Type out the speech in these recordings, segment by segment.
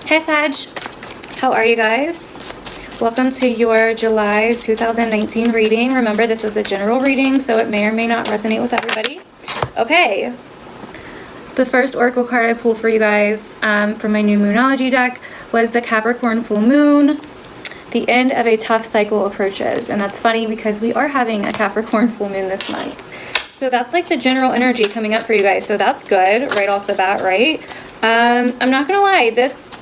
Hey Sag, how are you guys? Welcome to your July 2019 reading. Remember, this is a general reading, so it may or may not resonate with everybody. Okay, the first oracle card I pulled for you guys from my new Moonology deck was the Capricorn full moon. The end of a tough cycle approaches, and that's funny because we are having a Capricorn full moon this month. So that's like the general energy coming up for you guys, so that's good right off the bat, right? I'm not gonna lie, this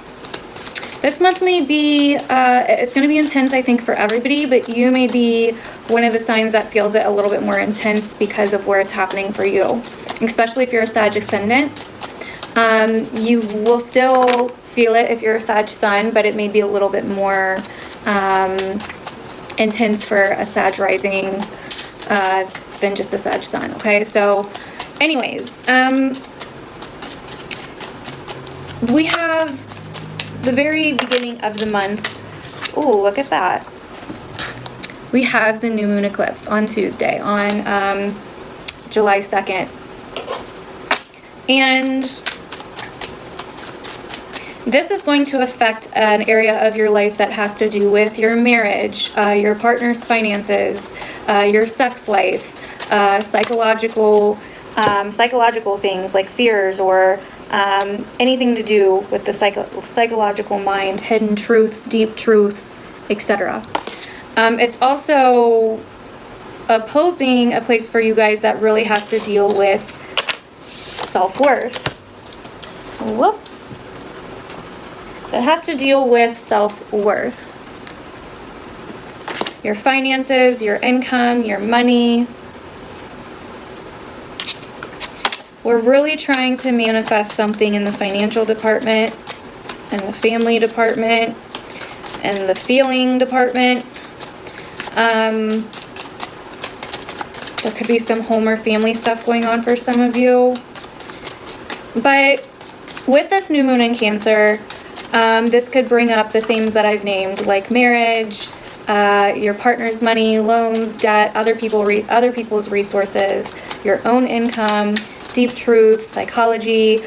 month may be, it's going to be intense, I think, for everybody, but you may be one of the signs that feels it a little bit more intense because of where it's happening for you, especially if you're a Sag ascendant. You will still feel it if you're a Sag sun, but it may be a little bit more intense for a Sag rising than just a Sag sun, okay? So anyways, we have the very beginning of the month. Oh, look at that. We have the new moon eclipse on Tuesday, on July 2nd. And this is going to affect an area of your life that has to do with your marriage, your partner's finances, your sex life, psychological things like fears or anything to do with the psychological mind, hidden truths, deep truths, etc. It's also opposing a place for you guys that really has to deal with self-worth. Whoops. That has to deal with self-worth. Your finances, your income, your money. We're really trying to manifest something in the financial department, and the family department, and the feeling department. There could be some home or family stuff going on for some of you. But with this new moon in Cancer, this could bring up the themes that I've named, like marriage, your partner's money, loans, debt, other people's resources, your own income, deep truths, psychology,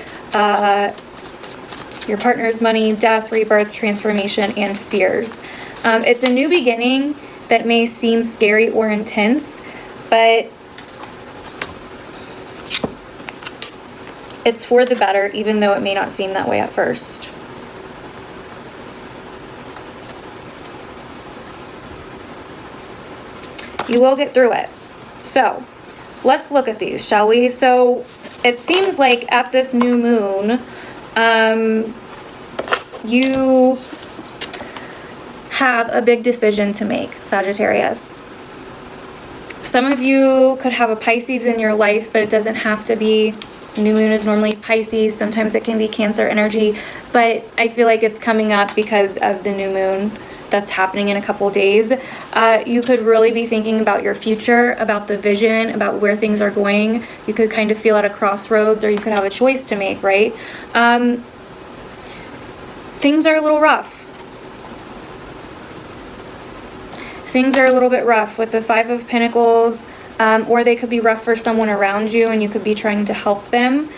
your partner's money, death, rebirth, transformation, and fears. It's a new beginning that may seem scary or intense, but it's for the better, even though it may not seem that way at first. You will get through it. So let's look at these, shall we? So it seems like at this new moon, you have a big decision to make, Sagittarius. Some of you could have a Pisces in your life, but it doesn't have to be. New moon is normally Pisces. Sometimes it can be Cancer energy, but I feel like it's coming up because of the new moon that's happening in a couple days. You could really be thinking about your future, about the vision, about where things are going. You could kind of feel at a crossroads, or you could have a choice to make, right? Things are a little rough. Things are a little bit rough with the Five of Pentacles, or they could be rough for someone around you and you could be trying to help them.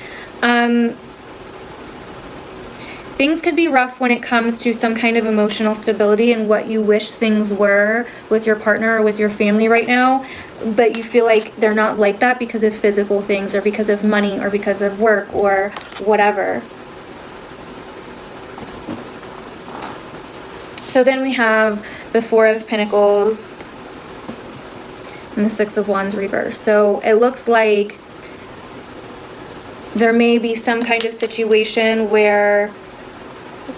Things could be rough when it comes to some kind of emotional stability and what you wish things were with your partner or with your family right now, but you feel like they're not like that because of physical things or because of money or because of work or whatever. So then we have the Four of Pentacles and the Six of Wands reversed. So it looks like there may be some kind of situation where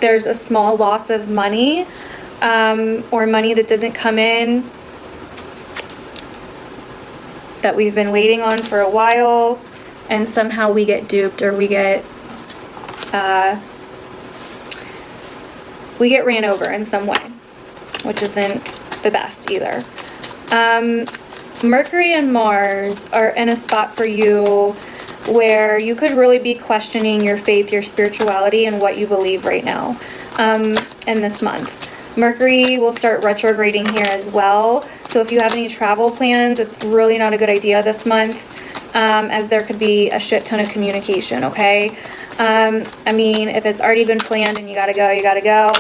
there's a small loss of money, or money that doesn't come in that we've been waiting on for a while, and somehow we get duped, or we get ran over in some way, which isn't the best either. Mercury and Mars are in a spot for you where you could really be questioning your faith, your spirituality, and what you believe right now in this month. Mercury will start retrograding here as well. So if you have any travel plans, it's really not a good idea this month, as there could be a shit ton of communication, okay? I mean, if it's already been planned and you gotta go, you gotta go.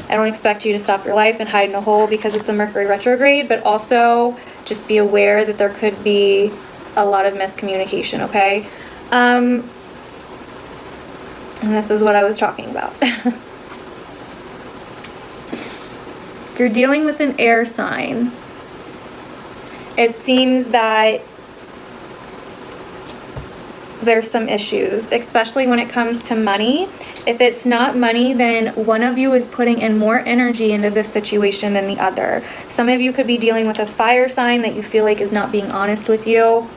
I don't expect you to stop your life and hide in a hole because it's a Mercury retrograde, but also just be aware that there could be a lot of miscommunication, okay? And this is what I was talking about. If you're dealing with an air sign, it seems that there's some issues, especially when it comes to money. If it's not money, then one of you is putting in more energy into this situation than the other. Some of you could be dealing with a fire sign that you feel like is not being honest with you.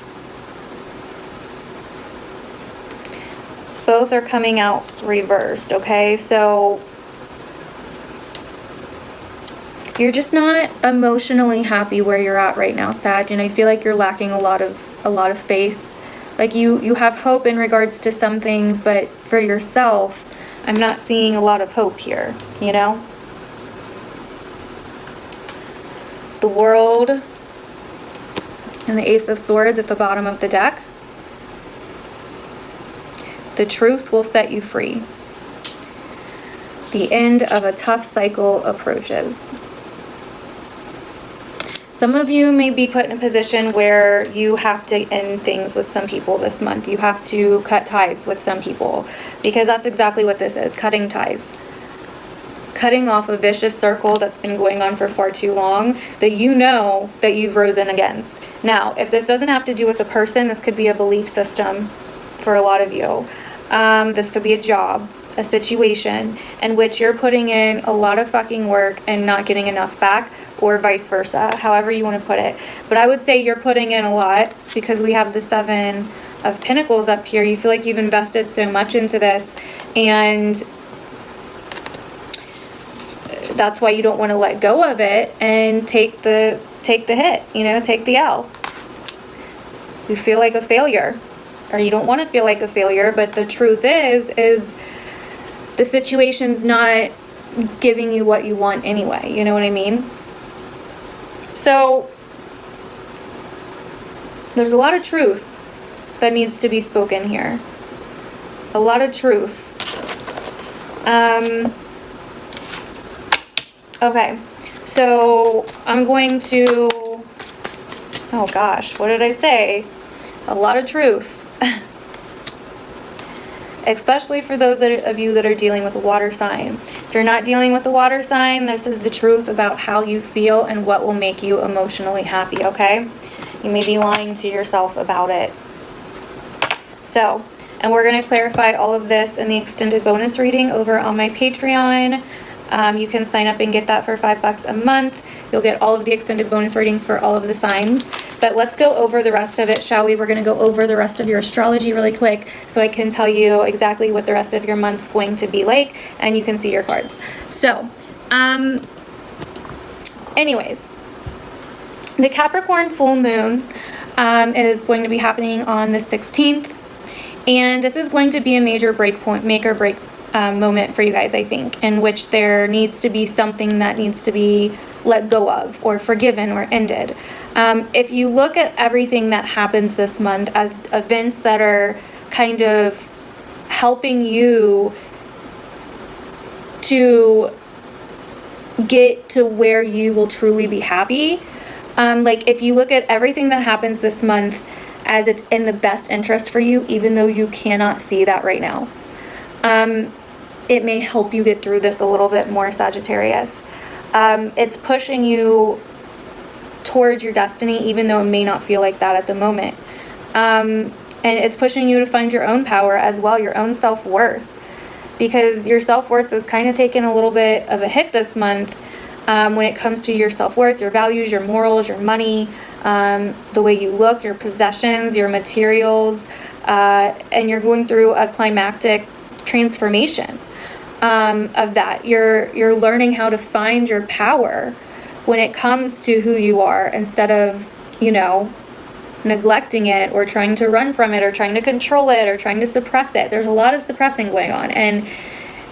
Both are coming out reversed, okay? So you're just not emotionally happy where you're at right now, Sag, and I feel like you're lacking a lot of faith. Like you have hope in regards to some things, but for yourself, I'm not seeing a lot of hope here, you know? The World and the Ace of Swords at the bottom of the deck. The truth will set you free. The end of a tough cycle approaches. Some of you may be put in a position where you have to end things with some people this month. You have to cut ties with some people, because that's exactly what this is, cutting ties. Cutting off a vicious circle that's been going on for far too long that you know that you've risen against. Now, if this doesn't have to do with a person, this could be a belief system for a lot of you. This could be a job, a situation in which you're putting in a lot of fucking work and not getting enough back, or vice versa, however you want to put it. But I would say you're putting in a lot, because we have the Seven of Pentacles up here. You feel like you've invested so much into this, and that's why you don't want to let go of it and take the hit, you know, take the L. You feel like a failure, or you don't want to feel like a failure, but the truth is the situation's not giving you what you want anyway, you know what I mean? So there's a lot of truth that needs to be spoken here. A lot of truth. Okay, so I'm going to, oh gosh, what did I say? A lot of truth. Especially for those of you that are dealing with a water sign. If you're not dealing with a water sign, this is the truth about how you feel and what will make you emotionally happy, okay? You may be lying to yourself about it. So, and we're going to clarify all of this in the extended bonus reading over on my Patreon. You can sign up and get that for $5 a month. You'll get all of the extended bonus readings for all of the signs. But let's go over the rest of it, shall we? We're going to go over the rest of your astrology really quick so I can tell you exactly what the rest of your month's going to be like, and you can see your cards. So, anyways, the Capricorn full moon is going to be happening on the 16th, and this is going to be a major break point, make or break moment for you guys, I think, in which there needs to be something that needs to be let go of or forgiven or ended. If you look at everything that happens this month as events that are kind of helping you to get to where you will truly be happy, like if you look at everything that happens this month as it's in the best interest for you, even though you cannot see that right now, it may help you get through this a little bit more, Sagittarius. It's pushing you towards your destiny, even though it may not feel like that at the moment. And it's pushing you to find your own power as well, your own self-worth, because your self-worth is kind of taking a little bit of a hit this month when it comes to your self-worth, your values, your morals, your money, the way you look, your possessions, your materials, and you're going through a climactic transformation of that. You're learning how to find your power when it comes to who you are, instead of, you know, neglecting it or trying to run from it or trying to control it or trying to suppress it. There's a lot of suppressing going on, and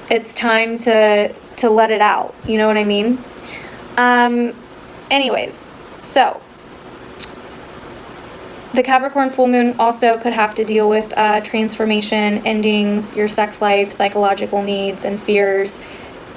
it's time to let it out. You know what I mean? Anyways, so The Capricorn full moon also could have to deal with transformation, endings, your sex life, psychological needs and fears,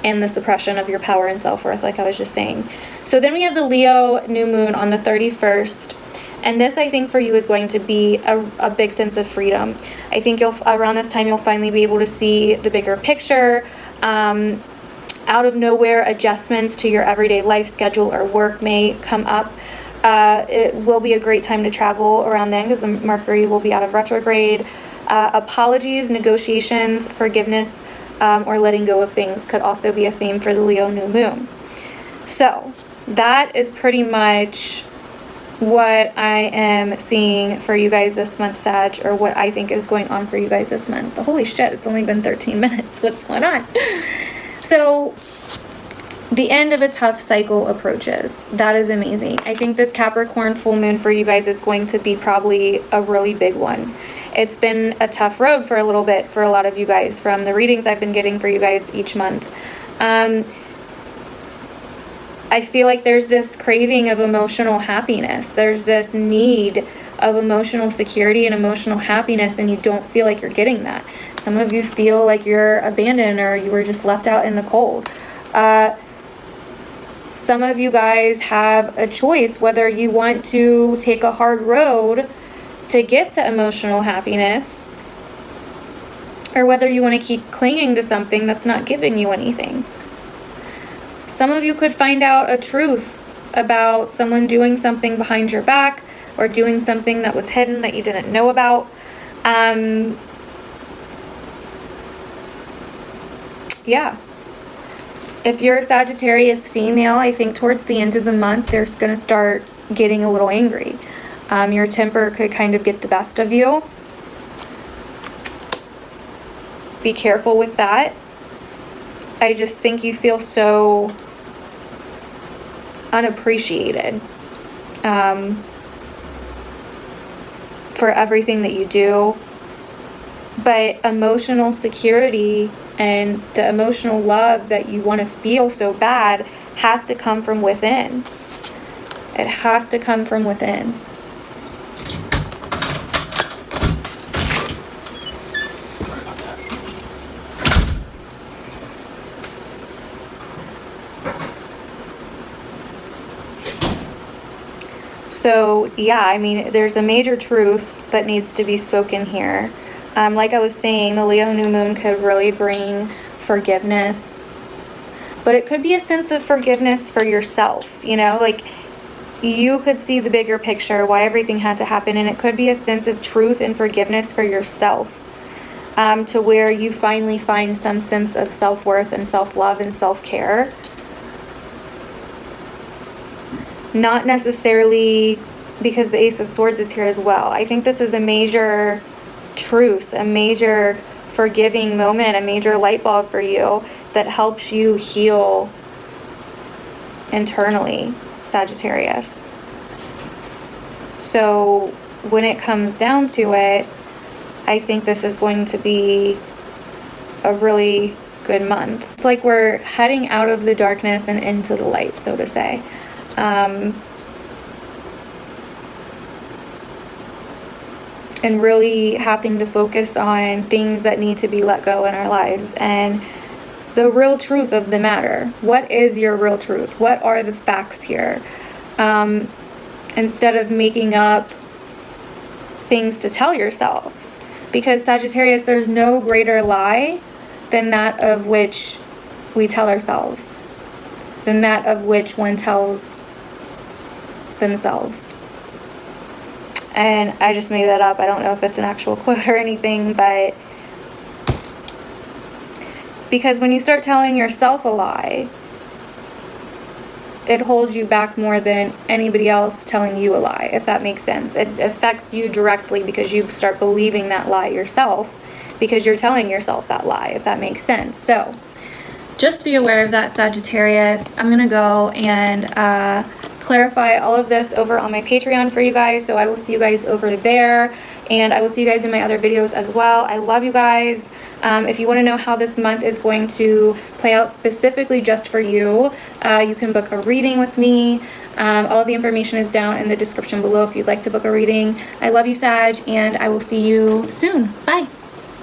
and the suppression of your power and self-worth, like I was just saying. So then we have the Leo new moon on the 31st. And this, I think, for you is going to be a big sense of freedom. I think around this time, you'll finally be able to see the bigger picture. Out of nowhere, adjustments to your everyday life schedule or work may come up. It will be a great time to travel around then because the Mercury will be out of retrograde. Apologies, negotiations, forgiveness, or letting go of things could also be a theme for the Leo new moon. So that is pretty much what I am seeing for you guys this month, Sag, or what I think is going on for you guys this month. Holy shit, it's only been 13 minutes. What's going on? So the end of a tough cycle approaches. That is amazing. I think this Capricorn full moon for you guys is going to be probably a really big one. It's been a tough road for a little bit for a lot of you guys from the readings I've been getting for you guys each month. I feel like there's this craving of emotional happiness. There's this need of emotional security and emotional happiness, and you don't feel like you're getting that. Some of you feel like you're abandoned or you were just left out in the cold. Some of you guys have a choice whether you want to take a hard road to get to emotional happiness or whether you want to keep clinging to something that's not giving you anything. Some of you could find out a truth about someone doing something behind your back or doing something that was hidden that you didn't know about. Yeah. If you're a Sagittarius female, I think towards the end of the month, they're going to start getting a little angry. Your temper could kind of get the best of you. Be careful with that. I just think you feel so unappreciated for everything that you do. But emotional security and the emotional love that you want to feel so bad has to come from within. It has to come from within. So, yeah, I mean, there's a major truth that needs to be spoken here. Like I was saying, the Leo new moon could really bring forgiveness. But it could be a sense of forgiveness for yourself, you know? Like, you could see the bigger picture, why everything had to happen. And it could be a sense of truth and forgiveness for yourself. To where you finally find some sense of self-worth and self-love and self-care. Not necessarily because the Ace of Swords is here as well. I think this is a major truce, a major forgiving moment, a major light bulb for you that helps you heal internally, Sagittarius. So when it comes down to it, I think this is going to be a really good month. It's like we're heading out of the darkness and into the light, so to say. And really having to focus on things that need to be let go in our lives and the real truth of the matter. What is your real truth? What are the facts here? Instead of making up things to tell yourself. Because Sagittarius, there's no greater lie than that of which we tell ourselves, than that of which one tells themselves. And I just made that up. I don't know if it's an actual quote or anything, but because when you start telling yourself a lie, it holds you back more than anybody else telling you a lie, if that makes sense. It affects you directly because you start believing that lie yourself because you're telling yourself that lie, if that makes sense. So just be aware of that, Sagittarius. I'm going to go and clarify all of this over on my Patreon for you guys. So I will see you guys over there. And I will see you guys in my other videos as well. I love you guys. If you want to know how this month is going to play out specifically just for you, you can book a reading with me. All of the information is down in the description below if you'd like to book a reading. I love you, Sag, and I will see you soon. Bye.